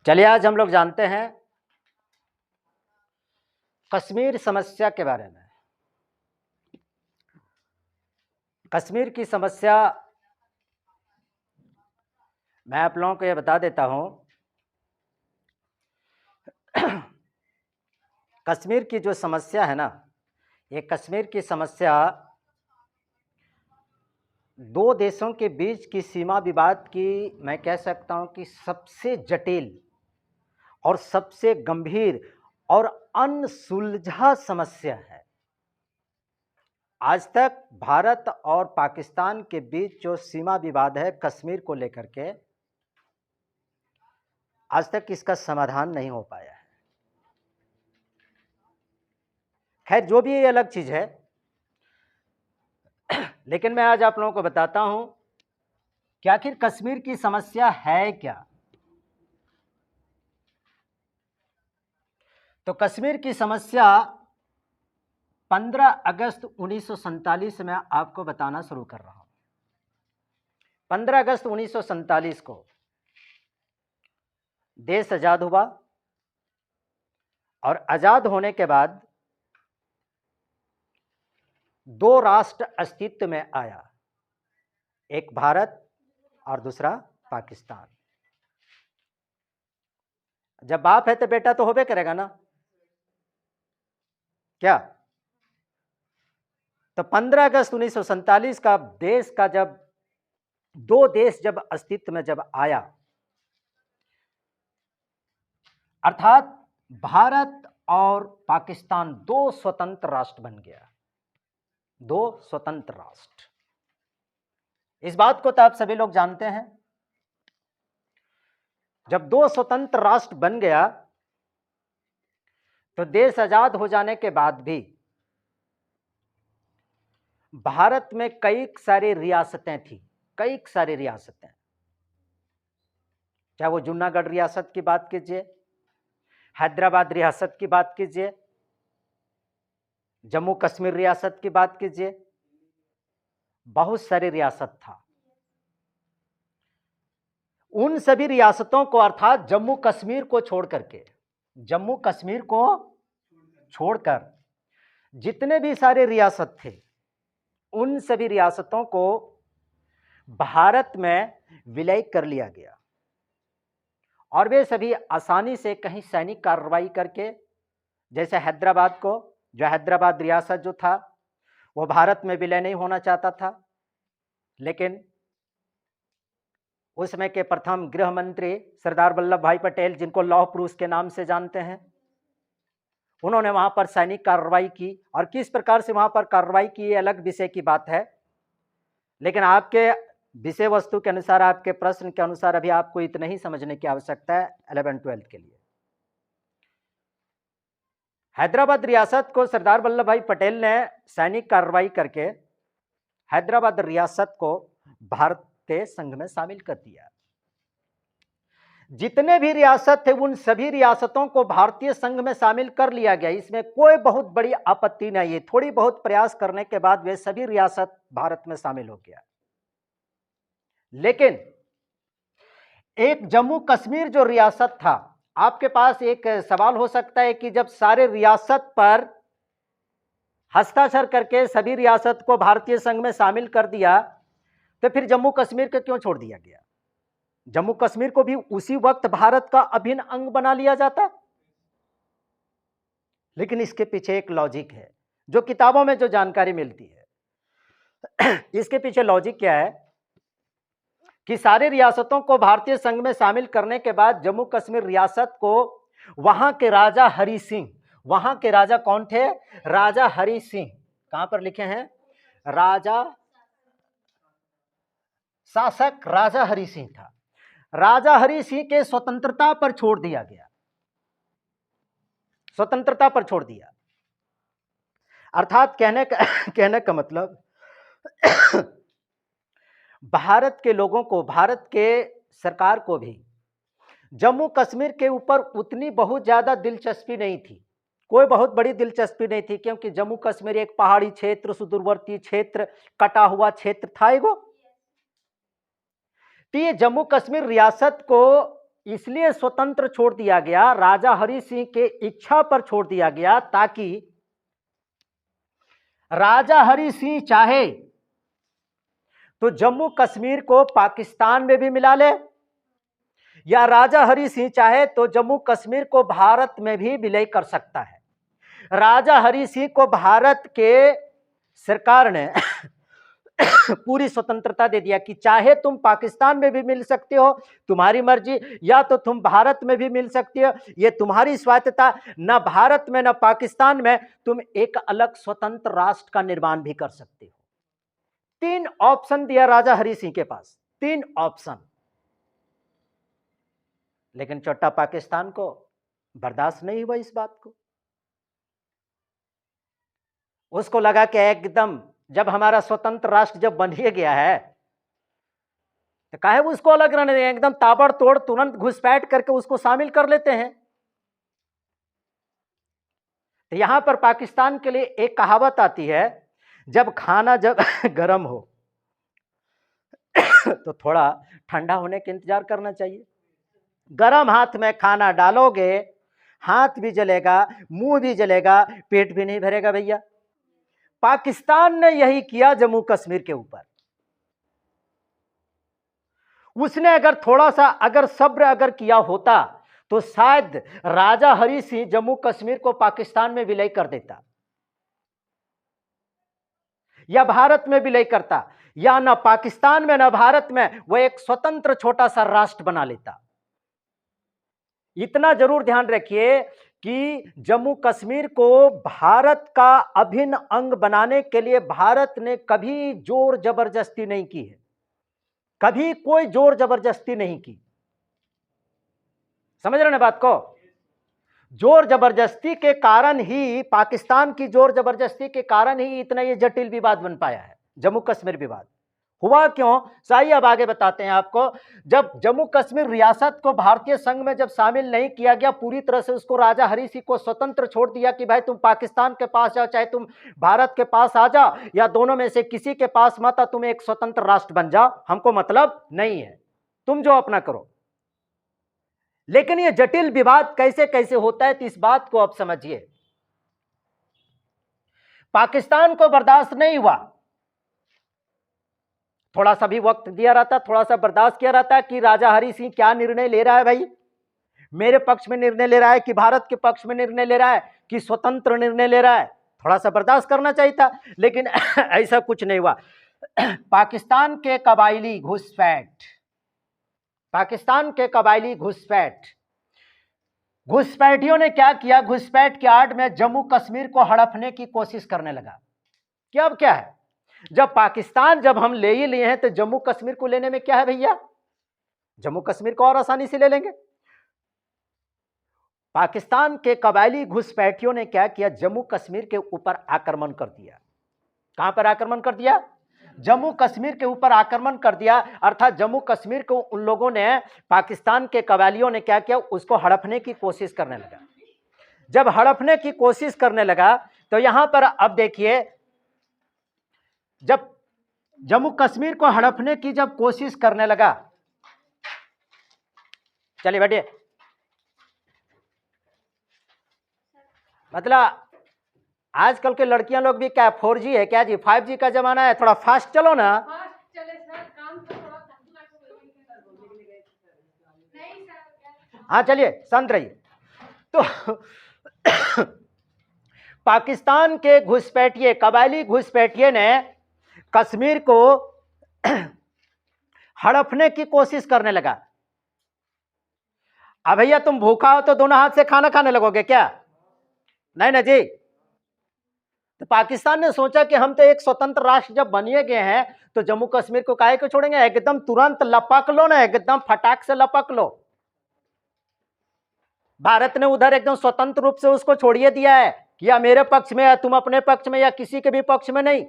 चलिए आज हम लोग जानते हैं कश्मीर समस्या के बारे में। कश्मीर की समस्या मैं आप लोगों को ये बता देता हूं। कश्मीर की जो समस्या है ना, ये कश्मीर की समस्या दो देशों के बीच की सीमा विवाद की मैं कह सकता हूं कि सबसे जटिल और सबसे गंभीर और अनसुलझा समस्या है। आज तक भारत और पाकिस्तान के बीच जो सीमा विवाद है कश्मीर को लेकर के, आज तक इसका समाधान नहीं हो पाया है। खैर जो भी ये अलग चीज है, लेकिन मैं आज आप लोगों को बताता हूं कि आखिर कश्मीर की समस्या है क्या। तो कश्मीर की समस्या 15 अगस्त 1947 में आपको बताना शुरू कर रहा हूं। 15 अगस्त 1947 को देश आजाद हुआ और आजाद होने के बाद दो राष्ट्र अस्तित्व में आया, एक भारत और दूसरा पाकिस्तान। जब बाप है तो बेटा तो होबे करेगा ना, क्या? तो 15 अगस्त 1947 का देश का जब दो देश जब अस्तित्व में जब आया, अर्थात भारत और पाकिस्तान दो स्वतंत्र राष्ट्र बन गया, दो स्वतंत्र राष्ट्र। इस बात को तो आप सभी लोग जानते हैं। जब दो स्वतंत्र राष्ट्र बन गया तो देश आजाद हो जाने के बाद भी भारत में कई सारी रियासतें थी, कई सारी रियासतें। चाहे वो जूनागढ़ रियासत की बात कीजिए, हैदराबाद रियासत की बात कीजिए, जम्मू कश्मीर रियासत की बात कीजिए, बहुत सारी रियासत था। उन सभी रियासतों को, अर्थात जम्मू कश्मीर को छोड़ करके, जम्मू कश्मीर को छोड़कर जितने भी सारे रियासत थे, उन सभी रियासतों को भारत में विलय कर लिया गया और वे सभी आसानी से कहीं सैनिक कार्रवाई करके, जैसे हैदराबाद को, जो हैदराबाद रियासत जो था वो भारत में विलय नहीं होना चाहता था, लेकिन उसमें के प्रथम गृह मंत्री सरदार वल्लभ भाई पटेल, जिनको लौह पुरुष के नाम से जानते हैं, उन्होंने वहां पर सैनिक कार्रवाई की। और किस प्रकार से वहां पर कार्रवाई की ये अलग विषय की बात है, लेकिन आपके विषय वस्तु के अनुसार, आपके प्रश्न के अनुसार अभी आपको इतना ही समझने की आवश्यकता है 11-12 के लिए। हैदराबाद रियासत को सरदार वल्लभ भाई पटेल ने सैनिक कार्रवाई करके हैदराबाद रियासत को भारत के संघ में शामिल कर दिया। जितने भी रियासत थे उन सभी रियासतों को भारतीय संघ में शामिल कर लिया गया। इसमें कोई बहुत बड़ी आपत्ति नहीं है। थोड़ी बहुत प्रयास करने के बाद वे सभी रियासत भारत में शामिल हो गया। लेकिन एक जम्मू कश्मीर जो रियासत था, आपके पास एक सवाल हो सकता है कि जब सारे रियासत पर हस्ताक्षर करके सभी रियासत को भारतीय संघ में शामिल कर दिया, तो फिर जम्मू कश्मीर को क्यों छोड़ दिया गया? जम्मू कश्मीर को भी उसी वक्त भारत का अभिन्न अंग बना लिया जाता। लेकिन इसके पीछे एक लॉजिक है, जो किताबों में जो जानकारी मिलती है। इसके पीछे लॉजिक क्या है कि सारे रियासतों को भारतीय संघ में शामिल करने के बाद जम्मू कश्मीर रियासत को वहां के राजा हरि सिंह, वहां के राजा कौन थे? राजा हरि सिंह। कहां पर लिखे हैं? राजा शासक राजा हरि सिंह था। राजा हरि सिंह के स्वतंत्रता पर छोड़ दिया गया, स्वतंत्रता पर छोड़ दिया। अर्थात कहने का मतलब भारत के लोगों को, भारत के सरकार को भी जम्मू कश्मीर के ऊपर उतनी बहुत ज्यादा दिलचस्पी नहीं थी, कोई बहुत बड़ी दिलचस्पी नहीं थी, क्योंकि जम्मू कश्मीर एक पहाड़ी क्षेत्र, सुदूरवर्ती क्षेत्र, कटा हुआ क्षेत्र था एगो। तो ये जम्मू कश्मीर रियासत को इसलिए स्वतंत्र छोड़ दिया गया, राजा हरि सिंह के इच्छा पर छोड़ दिया गया, ताकि राजा हरि सिंह चाहे तो जम्मू कश्मीर को पाकिस्तान में भी मिला ले, या राजा हरि सिंह चाहे तो जम्मू कश्मीर को भारत में भी विलय कर सकता है। राजा हरि सिंह को भारत के सरकार ने पूरी स्वतंत्रता दे दिया कि चाहे तुम पाकिस्तान में भी मिल सकते हो, तुम्हारी मर्जी, या तो तुम भारत में भी मिल सकते हो, ये तुम्हारी स्वायत्तता। न भारत में न पाकिस्तान में तुम एक अलग स्वतंत्र राष्ट्र का निर्माण भी कर सकते हो। 3 ऑप्शन दिया राजा हरि सिंह के पास, 3 ऑप्शन। लेकिन छोटा पाकिस्तान को बर्दाश्त नहीं हुआ इस बात को। उसको लगा कि एकदम जब हमारा स्वतंत्र राष्ट्र जब बन ही गया है तो काहे उसको अलग रहने दें, एकदम ताबड़तोड़ तुरंत घुसपैठ करके उसको शामिल कर लेते हैं। तो यहां पर पाकिस्तान के लिए एक कहावत आती है, जब खाना जब गर्म हो तो थोड़ा ठंडा होने का इंतजार करना चाहिए। गर्म हाथ में खाना डालोगे, हाथ भी जलेगा, मुंह भी जलेगा, पेट भी नहीं भरेगा भैया। पाकिस्तान ने यही किया जम्मू कश्मीर के ऊपर। उसने अगर थोड़ा सा अगर सब्र अगर किया होता तो शायद राजा हरि सिंह जम्मू कश्मीर को पाकिस्तान में विलय कर देता, या भारत में विलय करता, या न पाकिस्तान में न भारत में, वह एक स्वतंत्र छोटा सा राष्ट्र बना लेता। इतना जरूर ध्यान रखिए कि जम्मू कश्मीर को भारत का अभिन्न अंग बनाने के लिए भारत ने कभी जोर जबरदस्ती नहीं की है, कभी कोई जोर जबरदस्ती नहीं की। समझ रहे हैं बात को? जोर जबरदस्ती के कारण ही, पाकिस्तान की जोर जबरदस्ती के कारण ही इतना ये जटिल विवाद बन पाया है। जम्मू कश्मीर विवाद हुआ क्यों, सही अब आगे बताते हैं आपको। जब जम्मू कश्मीर रियासत को भारतीय संघ में जब शामिल नहीं किया गया, पूरी तरह से उसको राजा हरि सिंह को स्वतंत्र छोड़ दिया कि भाई तुम पाकिस्तान के पास जाओ, चाहे तुम भारत के पास आ जाओ, या दोनों में से किसी के पास मत आओ, तुम एक स्वतंत्र राष्ट्र बन जाओ, हमको मतलब नहीं है, तुम जो अपना करो। लेकिन ये जटिल विवाद कैसे कैसे होता है, तो इस बात को अब समझिए। पाकिस्तान को बर्दाश्त नहीं हुआ, थोड़ा सा भी वक्त दिया रहता, थोड़ा सा बर्दाश्त किया रहता कि राजा हरि सिंह क्या निर्णय ले रहा है, भाई मेरे पक्ष में निर्णय ले रहा है कि भारत के पक्ष में निर्णय ले रहा है कि स्वतंत्र निर्णय ले रहा है, थोड़ा सा बर्दाश्त करना चाहिए था। लेकिन ऐसा कुछ नहीं हुआ। पाकिस्तान के कबायली घुसपैठ, पाकिस्तान के कबायली घुसपैठियों ने क्या किया, घुसपैठ की आड़ में जम्मू कश्मीर को हड़पने की कोशिश करने लगा। क्या अब क्या है, जब पाकिस्तान जब हम ले ही लिए हैं तो जम्मू कश्मीर को लेने में क्या है भैया, जम्मू कश्मीर को और आसानी से ले लेंगे। पाकिस्तान के कबायली घुसपैठियों ने क्या किया, जम्मू कश्मीर के ऊपर आक्रमण कर दिया। कहां पर आक्रमण कर दिया, जम्मू कश्मीर के ऊपर आक्रमण कर दिया। अर्थात जम्मू कश्मीर को उन लोगों ने, पाकिस्तान के कबायलियों ने क्या किया, उसको हड़पने की कोशिश करने लगा। जब हड़पने की कोशिश करने लगा तो यहां पर अब देखिए, जब जम्मू कश्मीर को हड़पने की जब कोशिश करने लगा, चलिए बैठिए, मतलब आजकल के लड़कियां लोग भी क्या 4G है क्या जी, 5G का जमाना है, थोड़ा फास्ट चलो ना। हाँ चलिए शांत रहिए। तो पाकिस्तान के घुसपैठिए, कबायली घुसपैठिए ने कश्मीर को हड़पने की कोशिश करने लगा। अब भैया तुम भूखा हो तो दोनों हाथ से खाना खाने लगोगे क्या, नहीं ना जी। तो पाकिस्तान ने सोचा कि हम तो एक स्वतंत्र राष्ट्र जब बनिए गए हैं तो जम्मू कश्मीर को काहे को छोड़ेंगे, एकदम तुरंत लपक लो ना, एकदम फटाक से लपक लो। भारत ने उधर एकदम स्वतंत्र रूप से उसको छोड़िए दिया है कि या मेरे पक्ष में या तुम अपने पक्ष में या किसी के भी पक्ष में नहीं।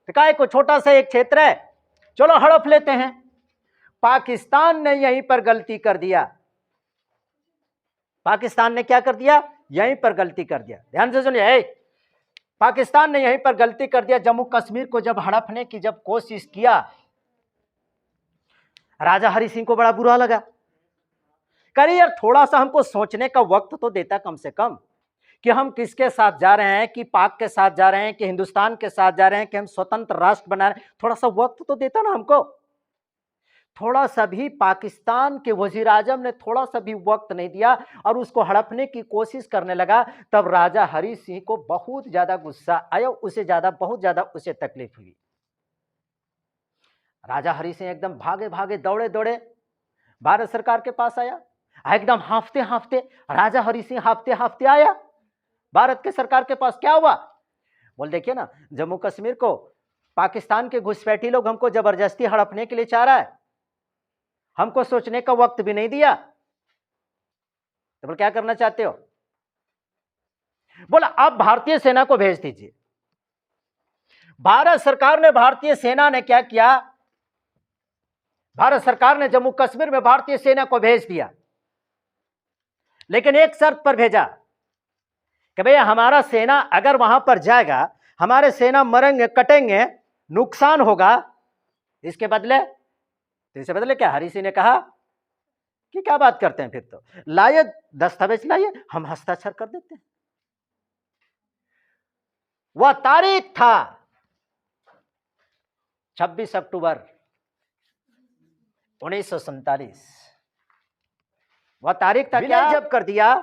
तो काहे को, छोटा सा एक क्षेत्र है, चलो हड़प लेते हैं। पाकिस्तान ने यहीं पर गलती कर दिया, पाकिस्तान ने क्या कर दिया, यहीं पर गलती कर दिया। ध्यान से सुनिए, पाकिस्तान ने यहीं पर गलती कर दिया। जम्मू कश्मीर को जब हड़पने की जब कोशिश किया, राजा हरि सिंह को बड़ा बुरा लगा। करिए यार, थोड़ा सा हमको सोचने का वक्त तो देता कम से कम, कि हम किसके साथ जा रहे हैं, कि पाक के साथ जा रहे हैं, कि हिंदुस्तान के साथ जा रहे हैं, कि हम स्वतंत्र राष्ट्र बना रहे हैं। थोड़ा सा वक्त तो देता ना हमको। थोड़ा सा भी पाकिस्तान के वजीर आजम ने थोड़ा सा भी वक्त नहीं दिया और उसको हड़पने की कोशिश करने लगा। तब राजा हरि सिंह को बहुत ज्यादा गुस्सा आया, बहुत ज्यादा उसे तकलीफ हुई। राजा हरि सिंह एकदम भागे भागे दौड़े दौड़े भारत सरकार के पास आया, एकदम हांफते हांफते। राजा हरि सिंह हांफते हांफते आया भारत के सरकार के पास। क्या हुआ? बोल देखिए ना, जम्मू कश्मीर को पाकिस्तान के घुसपैठी लोग हमको जबरदस्ती हड़पने के लिए चाह रहा है, हमको सोचने का वक्त भी नहीं दिया। तो बोल क्या करना चाहते हो? बोला आप भारतीय सेना को भेज दीजिए। भारत सरकार ने, भारतीय सेना ने क्या किया? भारत सरकार ने जम्मू कश्मीर में भारतीय सेना को भेज दिया, लेकिन एक शर्त पर भेजा कि भैया हमारा सेना अगर वहां पर जाएगा, हमारे सेना मरेंगे कटेंगे, नुकसान होगा, इसके बदले, तो इससे बदले क्या? हरि सिंह ने कहा कि क्या बात करते हैं, फिर तो लाइए दस्तावेज, लाइए, हम हस्ताक्षर कर देते हैं। वह तारीख था 26 अक्टूबर 1947। वह तारीख था क्या? जब कर दिया,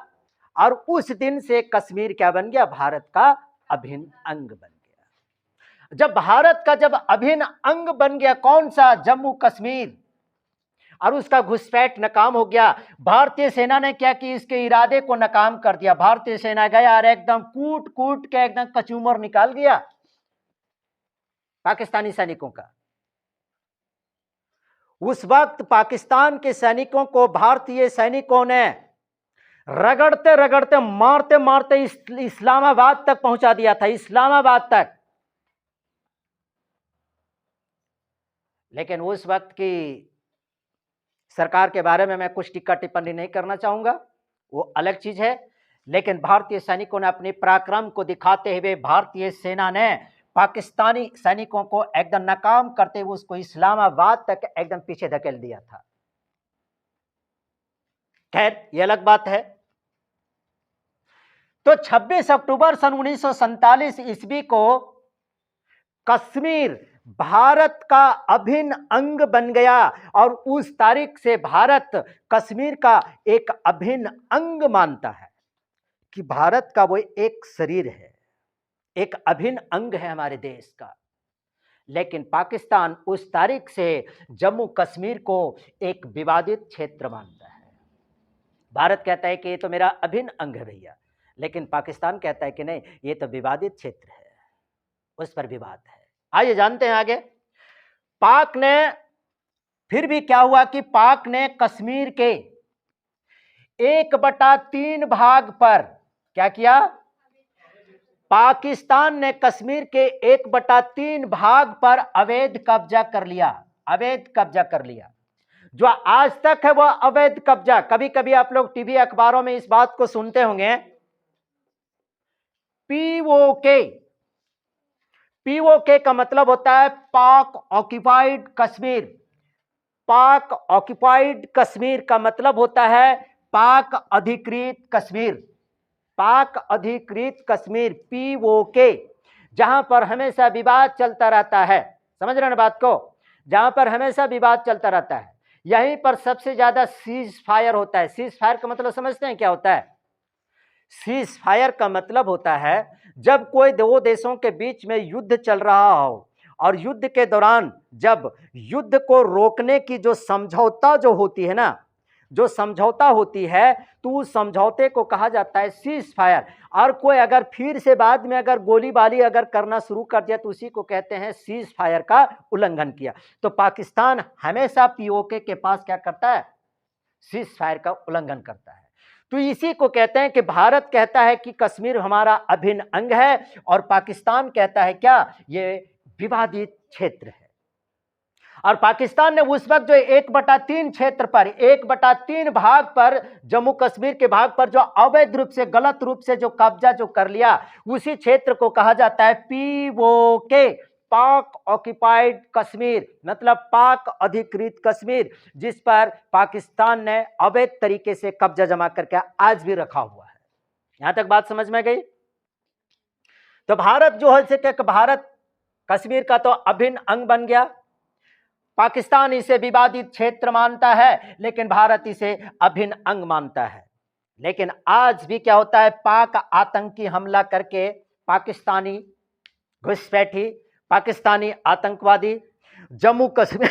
और उस दिन से कश्मीर क्या बन गया? भारत का अभिन्न अंग बन गया। जब भारत का जब अभिन्न अंग बन गया, कौन सा? जम्मू कश्मीर, और उसका घुसपैठ नाकाम हो गया। भारतीय सेना ने क्या कि इसके इरादे को नाकाम कर दिया। भारतीय सेना गया और एकदम कूट कूट के एकदम कचूमर निकाल गया पाकिस्तानी सैनिकों का। उस वक्त पाकिस्तान के सैनिकों को भारतीय सैनिकों ने रगड़ते रगड़ते, मारते मारते इस्लामाबाद तक पहुंचा दिया था, इस्लामाबाद तक। लेकिन उस वक्त की सरकार के बारे में मैं कुछ टिक्का टिप्पणी नहीं करना चाहूंगा, वो अलग चीज है। लेकिन भारतीय सैनिकों ने अपने पराक्रम को दिखाते हुए भारतीय सेना ने पाकिस्तानी सैनिकों को एकदम नाकाम करते हुए उसको इस्लामाबाद तक एकदम पीछे धकेल दिया था। खैर ये अलग बात है। तो 26 अक्टूबर सन 1947 ईस्वी को कश्मीर भारत का अभिन्न अंग बन गया, और उस तारीख से भारत कश्मीर का एक अभिन्न अंग मानता है कि भारत का वो एक शरीर है, एक अभिन्न अंग है हमारे देश का। लेकिन पाकिस्तान उस तारीख से जम्मू कश्मीर को एक विवादित क्षेत्र मानता है। भारत कहता है कि ये तो मेरा अभिन्न अंग है भैया, लेकिन पाकिस्तान कहता है कि नहीं, ये तो विवादित क्षेत्र है, उस पर विवाद है। आइए जानते हैं आगे। पाक ने, फिर भी क्या हुआ कि पाक ने कश्मीर के 1/3 भाग पर क्या किया? पाकिस्तान ने कश्मीर के 1/3 भाग पर अवैध कब्जा कर लिया, अवैध कब्जा कर लिया। जो आज तक है वह अवैध कब्जा। कभी कभी आप लोग टीवी अखबारों में इस बात को सुनते होंगे, पीओके। पीओके का मतलब होता है पाक ऑक्युपाइड कश्मीर। पाक ऑक्युपाइड कश्मीर का मतलब होता है पाक अधिकृत कश्मीर। पाक अधिकृत कश्मीर, पीओके, जहां पर हमेशा विवाद चलता रहता है। समझ रहे हैं बात को? जहां पर हमेशा विवाद चलता रहता है, यहीं पर सबसे ज्यादा सीज फायर होता है। सीज फायर का मतलब समझते हैं क्या होता है? सीज फायर का मतलब होता है जब कोई दो देशों के बीच में युद्ध चल रहा हो, और युद्ध के दौरान जब युद्ध को रोकने की जो समझौता जो होती है ना, जो समझौता होती है, तो उस समझौते को कहा जाता है सीज फायर। और कोई अगर फिर से बाद में अगर गोलीबारी अगर करना शुरू कर दिया तो उसी को कहते हैं सीज फायर का उल्लंघन किया। तो पाकिस्तान हमेशा पीओके के पास क्या करता है? सीज फायर का उल्लंघन करता है। तो इसी को कहते हैं कि भारत कहता है कि कश्मीर हमारा अभिन्न अंग है, और पाकिस्तान कहता है क्या? ये विवादित क्षेत्र है। और पाकिस्तान ने उस वक्त जो 1/3 क्षेत्र पर, 1/3 भाग पर, जम्मू कश्मीर के भाग पर जो अवैध रूप से, गलत रूप से जो कब्जा जो कर लिया, उसी क्षेत्र को कहा जाता है पीओके, पाक ऑक्युपाइड कश्मीर, मतलब पाक अधिकृत कश्मीर, जिस पर पाकिस्तान ने अवैध तरीके से कब्जा जमा करके आज भी रखा हुआ है। यहां तक बात समझ में गई? तो भारत जो है कि भारत कश्मीर का तो अभिन्न अंग बन गया। पाकिस्तान इसे विवादित क्षेत्र मानता है, लेकिन भारत इसे अभिन्न अंग मानता है। लेकिन आज भी क्या होता है, पाक आतंकी हमला करके पाकिस्तानी घुसपैठी, पाकिस्तानी आतंकवादी जम्मू कश्मीर